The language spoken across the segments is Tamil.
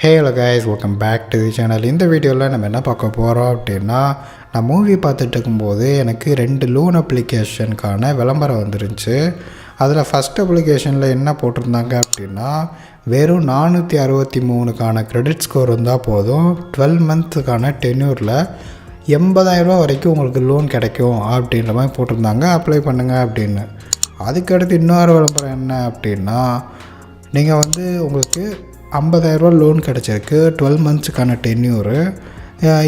Hello guys, welcome back to the channel. இந்த வீடியோவில் நம்ம என்ன பார்க்க போகிறோம் அப்படின்னா, நான் மூவி பார்த்துட்டு இருக்கும்போது எனக்கு 2 லோன் அப்ளிகேஷனுக்கான விளம்பரம் வந்துருந்துச்சு. அதில் ஃபஸ்ட் அப்ளிகேஷனில் என்ன போட்டிருந்தாங்க அப்படின்னா, வெறும் 463க்கான கிரெடிட் ஸ்கோர் இருந்தால் போதும், 12 மந்த்துக்கான டென்யூரில் 80,000 வரைக்கும் உங்களுக்கு லோன் கிடைக்கும் அப்படின்ற மாதிரி போட்டிருந்தாங்க. அப்ளை பண்ணுங்கள் அப்படின்னு. அதுக்கடுத்து இன்னொரு விளம்பரம் என்ன அப்படின்னா, நீங்கள் உங்களுக்கு 50,000 லோன் கிடச்சிருக்கு, 12 மந்த்ஸுக்கான டென்யூரு,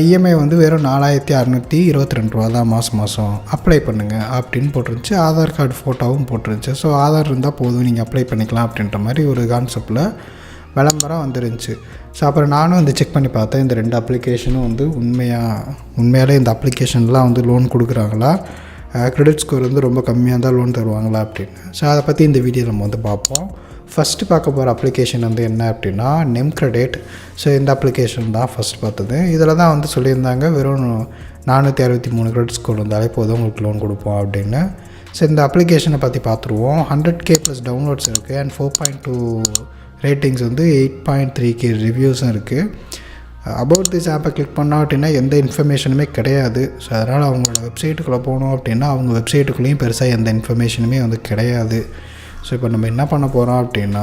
இஎம்ஐ வெறும் 4,622 தான் மாதம் அப்ளை பண்ணுங்கள் அப்படின்னு போட்டிருந்துச்சு. ஆதார் கார்டு ஃபோட்டோவும் போட்டிருந்துச்சு. ஸோ ஆதார் இருந்தால் போதும், நீங்கள் அப்ளை பண்ணிக்கலாம் அப்படின்ற மாதிரி ஒரு கான்செப்டில் விளம்பரம் வந்துருந்துச்சு. ஸோ அப்புறம் நானும் செக் பண்ணி பார்த்தேன், இந்த 2 அப்ளிகேஷனும் உண்மையாலே இந்த அப்ளிகேஷன்லாம் லோன் கொடுக்குறாங்களா, கிரெடிட் ஸ்கோர் ரொம்ப கம்மியாக தான் லோன் தருவாங்களா அப்படின்னு. ஸோ அதை பற்றி இந்த வீடியோ நம்ம பார்ப்போம். ஃபஸ்ட்டு பார்க்க போகிற அப்ளிகேஷன் என்ன அப்படின்னா, நெம் கிரெடிட். ஸோ இந்த அப்ளிகேஷன் தான் ஃபஸ்ட் பார்த்தது. இதில் தான் சொல்லியிருந்தாங்க வெறும் 463 கிரெடிட் ஸ்கோர் இருந்தாலே போதும் உங்களுக்கு லோன் கொடுப்போம் அப்படின்னு. ஸோ இந்த அப்ளிகேஷனை பற்றி பார்த்துருவோம். 100K + டவுன்லோட்ஸ் இருக்குது அண்ட் 4.2 ரேட்டிங்ஸ் 8.3K ரிவ்யூஸும் இருக்குது. அபவுட் திஸ் ஆப்பை கிளிக் பண்ணோம் அப்படின்னா எந்த இன்ஃபர்மேஷனுமே கிடையாது. ஸோ அதனால் அவங்களோட வெப்சைட்டுக்குள்ளே போனோம் அப்படின்னா அவங்க வெப்சைட்டுக்குள்ளேயும் பெருசாக எந்த இன்ஃபர்மேஷனுமே கிடையாது. ஸோ இப்போ நம்ம என்ன பண்ண போகிறோம் அப்படின்னா,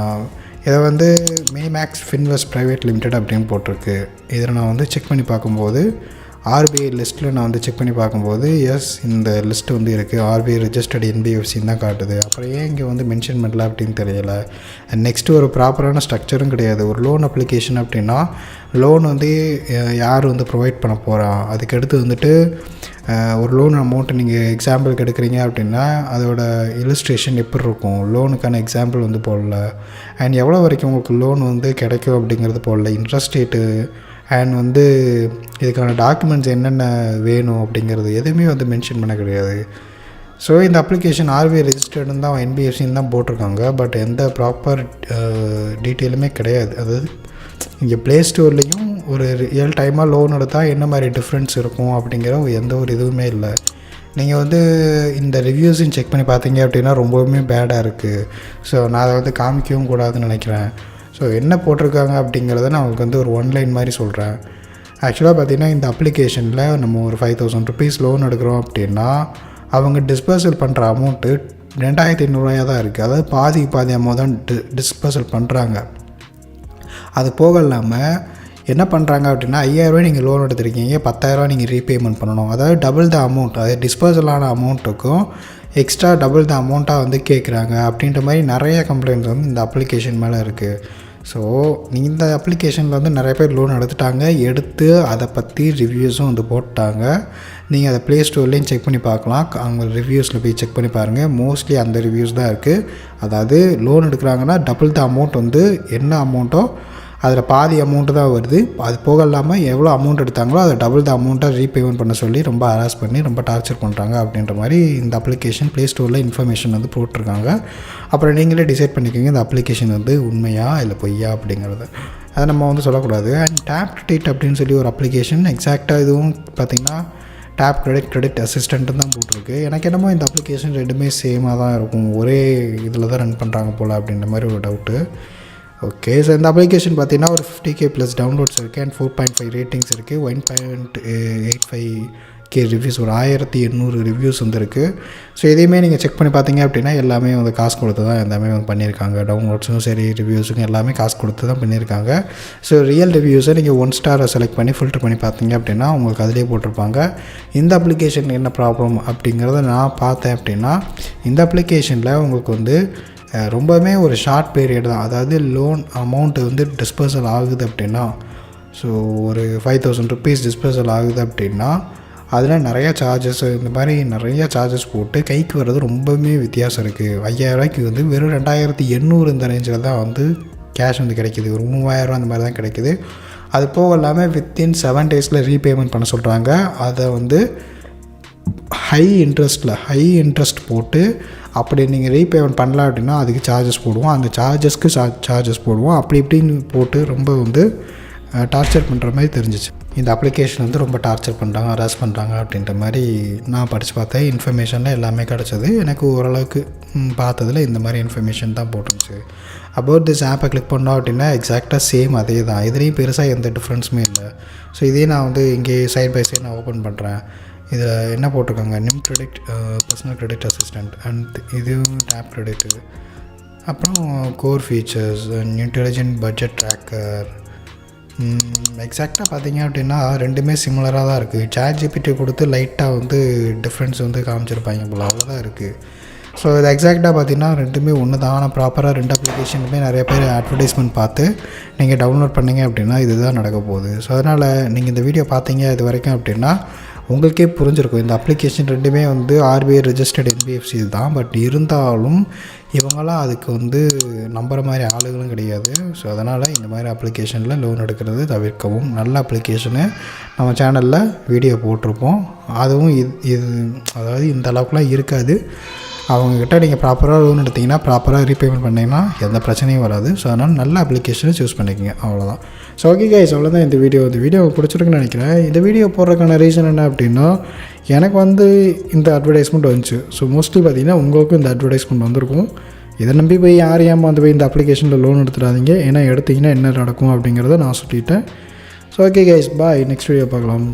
இதை மினிமேக்ஸ் ஃபின்வெஸ்ட் ப்ரைவேட் லிமிடெட் அப்படின்னு போட்டிருக்கு. இதில் நான் செக் பண்ணி பார்க்கும்போது ஆர்பிஐ லிஸ்ட்டில் நான் செக் பண்ணி பார்க்கும்போது எஸ், இந்த லிஸ்ட்டு இருக்குது. ஆர்பிஐ ரெஜிஸ்டர்டு என்பிஎஃப்சின்னு தான் காட்டுது. அப்புறம் ஏன் இங்கே மென்ஷன் பண்ணல அப்படின்னு தெரியலை. அண்ட் நெக்ஸ்ட்டு ஒரு ப்ராப்பரான ஸ்ட்ரக்சரும் கிடையாது. ஒரு லோன் அப்ளிகேஷன் அப்படின்னா லோன் யார் ப்ரொவைட் பண்ண போகிறா, அதுக்கடுத்து ஒரு லோன் அமௌண்ட்டு நீங்கள் எக்ஸாம்பிளுக்கு எடுக்கிறீங்க அப்படின்னா அதோட இல்லுஸ்ட்ரேஷன் எப்படி இருக்கும், லோனுக்கான எக்ஸாம்பிள் போடல. அண்ட் எவ்வளோ வரைக்கும் உங்களுக்கு லோன் கிடைக்கும் அப்படிங்கிறது போடல. இன்ட்ரெஸ்ட் ரேட்டு அண்ட் இதுக்கான டாக்குமெண்ட்ஸ் என்னென்ன வேணும் அப்படிங்கிறது எதுவுமே மென்ஷன் பண்ண கிடையாது. ஸோ இந்த அப்ளிகேஷன் ஆர்பிஐ ரெஜிஸ்டர்டுன்னு தான் என்பிஎஃப்சின்னு தான் போட்டிருக்காங்க. பட் எந்த ப்ராப்பர் டீட்டெயிலுமே கிடையாது. அதாவது இங்கே ப்ளே ஸ்டோர்லேயும் ஒரு ரியல் டைமாக லோன் எடுத்தால் என்ன மாதிரி டிஃப்ரென்ஸ் இருக்கும் அப்படிங்கிற எந்த ஒரு இதுவுமே இல்லை. நீங்கள் இந்த ரிவ்யூஸையும் செக் பண்ணி பார்த்தீங்க அப்படின்னா ரொம்பவுமே பேடாக இருக்குது. ஸோ நான் அதை காமிக்கவும் கூடாதுன்னு நினைக்கிறேன். ஸோ என்ன போட்டிருக்காங்க அப்படிங்கிறத நான் உங்களுக்கு ஒரு ஒன்லைன் மாதிரி சொல்கிறேன். ஆக்சுவலாக பார்த்திங்கன்னா இந்த அப்ளிகேஷனில் நம்ம ஒரு 5,000 ருபீஸ் லோன் எடுக்கிறோம் அப்படின்னா அவங்க டிஸ்பர்சல் பண்ணுற அமௌண்ட்டு 2,500 தான் இருக்குது. அதாவது பாதி அமௌண்ட் தான் டிஸ்பர்சல் பண்ணுறாங்க. அது போக இல்லாமல் என்ன பண்ணுறாங்க அப்படின்னா 5,000 நீங்கள் லோன் எடுத்துருக்கீங்க, 10,000 நீங்கள் ரீபேமெண்ட் பண்ணணும். அதாவது டபுள் த அமௌண்ட், அதாவது டிஸ்போசலான அமௌண்ட்டுக்கும் எக்ஸ்ட்ரா டபுள் த அமௌண்ட்டாக கேட்குறாங்க அப்படின்ற மாதிரி நிறைய கம்ப்ளைண்ட்ஸ் இந்த அப்ளிகேஷன் மேலே இருக்குது. ஸோ இந்த அப்ளிகேஷனில் நிறைய பேர் லோன் எடுத்து அதை பற்றி ரிவ்யூஸும் போட்டாங்க. நீங்கள் அதை ப்ளே ஸ்டோர்லேயும் செக் பண்ணி பார்க்கலாம். அவங்க ரிவ்யூஸில் போய் செக் பண்ணி பாருங்கள். மோஸ்ட்லி அந்த ரிவ்யூஸ் தான் இருக்குது. அதாவது லோன் எடுக்கிறாங்கன்னா டபுள் த அமௌண்ட் என்ன அமௌண்ட்டோ அதில் பாதி அமௌண்ட்டு தான் வருது. அது போக இல்லாமல் எவ்வளோ அமௌண்ட் எடுத்தாங்களோ அதை டபுள் த அமௌண்ட்டாக ரீபேமெண்ட் பண்ண சொல்லி ரொம்ப ஹராஸ் பண்ணி ரொம்ப டார்ச்சர் பண்ணுறாங்க அப்படின்ற மாதிரி இந்த அப்ளிகேஷன் ப்ளே ஸ்டோரில் இன்ஃபர்மேஷன் போட்டிருக்காங்க. அப்புறம் நீங்களே டிசைட் பண்ணிக்கோங்க இந்த அப்ளிகேஷன் உண்மையா இல்லை பொய்யா அப்படிங்கிறது. அதை நம்ம சொல்லக்கூடாது. அண்ட் டேப் கிரெடிட் அப்படின்னு சொல்லி ஒரு அப்ளிகேஷன், எக்ஸாக்டாக இதுவும் பார்த்திங்கன்னா டேப் கிரெடிட் அசிஸ்டண்ட்டு தான் போட்டிருக்கு. எனக்கு என்னமோ இந்த அப்ளிகேஷன் ரெண்டுமே சேமாக தான் இருக்கும், ஒரே இதில் தான் ரன் பண்ணுறாங்க போல் அப்படின்ற மாதிரி ஒரு டவுட்டு. ஓகே, ஸோ இந்த அப்ளிகேஷன் பார்த்திங்கன்னா ஒரு 50K + டவுன்லோட்ஸ் இருக்குது அண்ட் 4.5 ரேட்டிங்ஸ் இருக்குது. 1.85K ரிவ்யூஸ், ஒரு 1,800 ரிவ்யூஸ் இருக்குது. ஸோ இதையுமே நீங்கள் செக் பண்ணி பார்த்தீங்க அப்படின்னா எல்லாமே காசு கொடுத்து தான் எல்லாமே பண்ணியிருக்காங்க. டவுன்லோட்ஸும் சரி ரிவ்யூஸுக்கும் எல்லாமே காசு கொடுத்து தான் பண்ணியிருக்காங்க. ஸோ ரியல் ரிவ்யூஸை நீங்கள் 1 ஸ்டாரை செலக்ட் பண்ணி ஃபில்டர் பண்ணி பார்த்தீங்க அப்படின்னா உங்களுக்கு அதிலே போட்டிருப்பாங்க. இந்த அப்ளிகேஷன் என்ன ப்ராப்ளம் அப்படிங்கிறத நான் பார்த்தேன் அப்படின்னா, இந்த அப்ளிகேஷனில் உங்களுக்கு ரொம்பவுமே ஒரு ஷார்ட் பீரியட் தான். அதாவது லோன் அமௌண்ட்டு டிஸ்பர்சல் ஆகுது அப்படின்னா, ஸோ ஒரு 5,000 ருபீஸ் டிஸ்பர்சல் ஆகுது அப்படின்னா அதில் நிறையா சார்ஜஸ், இந்த மாதிரி நிறையா சார்ஜஸ் போட்டு கைக்கு வர்றது ரொம்பவுமே வித்தியாசம் இருக்குது. 5,000 வெறும் 2,800 இந்த ரேஞ்சில் தான் கேஷ் கிடைக்கிது. ஒரு 3,000 அந்த மாதிரி தான் கிடைக்கிது. அது போக இல்லாமல் வித்தின் 7 டேஸில் ரீபேமெண்ட் பண்ண சொல்கிறாங்க. அதை ஹை இன்ட்ரெஸ்ட் போட்டு அப்படி நீங்கள் ரீபேமெண்ட் பண்ணலாம் அப்படின்னா அதுக்கு சார்ஜஸ் போடுவோம், அந்த சார்ஜஸ்க்கு சார்ஜஸ் போடுவோம், அப்படி இப்படின்னு போட்டு ரொம்ப டார்ச்சர் பண்ணுற மாதிரி தெரிஞ்சிச்சு. இந்த அப்ளிகேஷன் வந்து ரொம்ப டார்ச்சர் பண்ணுறாங்க, ஹராஸ் பண்ணுறாங்க அப்படின்ற மாதிரி நான் படித்து பார்த்தேன். இன்ஃபர்மேஷனில் எல்லாமே கிடச்சிது. எனக்கு ஓரளவுக்கு பார்த்ததில் இந்த மாதிரி இன்ஃபர்மேஷன் தான் போட்டுருந்துச்சு. அபவுட் திஸ் ஆப்பை கிளிக் பண்ணோம் அப்படின்னா எக்ஸாக்டாக சேம் அதே தான். இதுலேயும் பெருசாக எந்த டிஃப்ரென்ஸுமே இல்லை. ஸோ இதே நான் வந்து இங்கே சைட் பை சைட் நான் ஓப்பன் பண்ணுறேன். இதில் என்ன போட்டிருக்காங்க, நிம் credit, personal credit assistant and இது டேப் கிரெடிட்டு, அப்புறம் core features, intelligent budget tracker. எக்ஸாக்டாக பார்த்தீங்க அப்படின்னா ரெண்டுமே சிமிலராக தான் இருக்குது. ChatGPT கொடுத்து லைட்டாக வந்து டிஃப்ரென்ஸ் வந்து காமிச்சிருப்பாங்க போல், அவ்வளோதான் இருக்குது. ஸோ இது எக்ஸாக்டாக பார்த்தீங்கன்னா ரெண்டுமே ஒன்று தான். ஆனால் ப்ராப்பராக ரெண்டு அப்ளிகேஷனுமே நிறைய பேர் அட்வர்டைஸ்மெண்ட் பார்த்து நீங்கள் டவுன்லோட் பண்ணிங்க அப்படின்னா இதுதான் நடக்க போகுது. ஸோ அதனால் நீங்கள் இந்த வீடியோ பார்த்தீங்க இது வரைக்கும் அப்படின்னா உங்களுக்கே புரிஞ்சிருக்கும். இந்த அப்ளிகேஷன் ரெண்டுமே வந்து RBI ரெஜிஸ்டர்ட் NBFC தான். பட் இருந்தாலும் இவங்களாம் அதுக்கு வந்து நம்புகிற மாதிரி ஆளுகளும் கிடையாது. ஸோ அதனால் இந்த மாதிரி அப்ளிகேஷனில் லோன் எடுக்கிறது தவிர்க்கவும். நல்ல அப்ளிகேஷனு நம்ம சேனலில் வீடியோ போட்டிருப்போம். அதுவும் இது அதாவது இந்த அளவுக்குலாம் இருக்காது. அவங்கக்கிட்ட நீங்கள் ப்ராப்பராக லோன் எடுத்திங்கன்னா ப்ராப்பராக ரீபேமெண்ட் பண்ணிங்கன்னா எந்த பிரச்சனையும் வராது. ஸோ அதனால் நல்ல அப்ளிகேஷனை சூஸ் பண்ணிக்கோங்க, அவ்வளோதான். ஸோ ஓகே கைஸ், அவ்வளோதான் இந்த வீடியோ பிடிச்சிருக்குன்னு நினைக்கிறேன். இந்த வீடியோ போடுறதுக்கான ரீசன் என்ன அப்படின்னா எனக்கு வந்து இந்த அட்வர்டைஸ்மெண்ட் வந்துச்சு. ஸோ மோஸ்ட்லி பார்த்திங்கன்னா உங்களுக்கும் இந்த அட்வர்டைஸ்மெண்ட் வந்திருக்கும். இதை நம்பி போய் யார் ஏமாந்து போய் இந்த அப்ளிகேஷனில் லோன் எடுத்துடாதீங்க. ஏன்னா எடுத்திங்கன்னா என்ன நடக்கும் அப்படிங்கிறத நான் சொல்லிட்டேன். ஸோ ஓகே கைஸ், பாய். நெக்ஸ்ட் வீடியோ பார்க்கலாம்.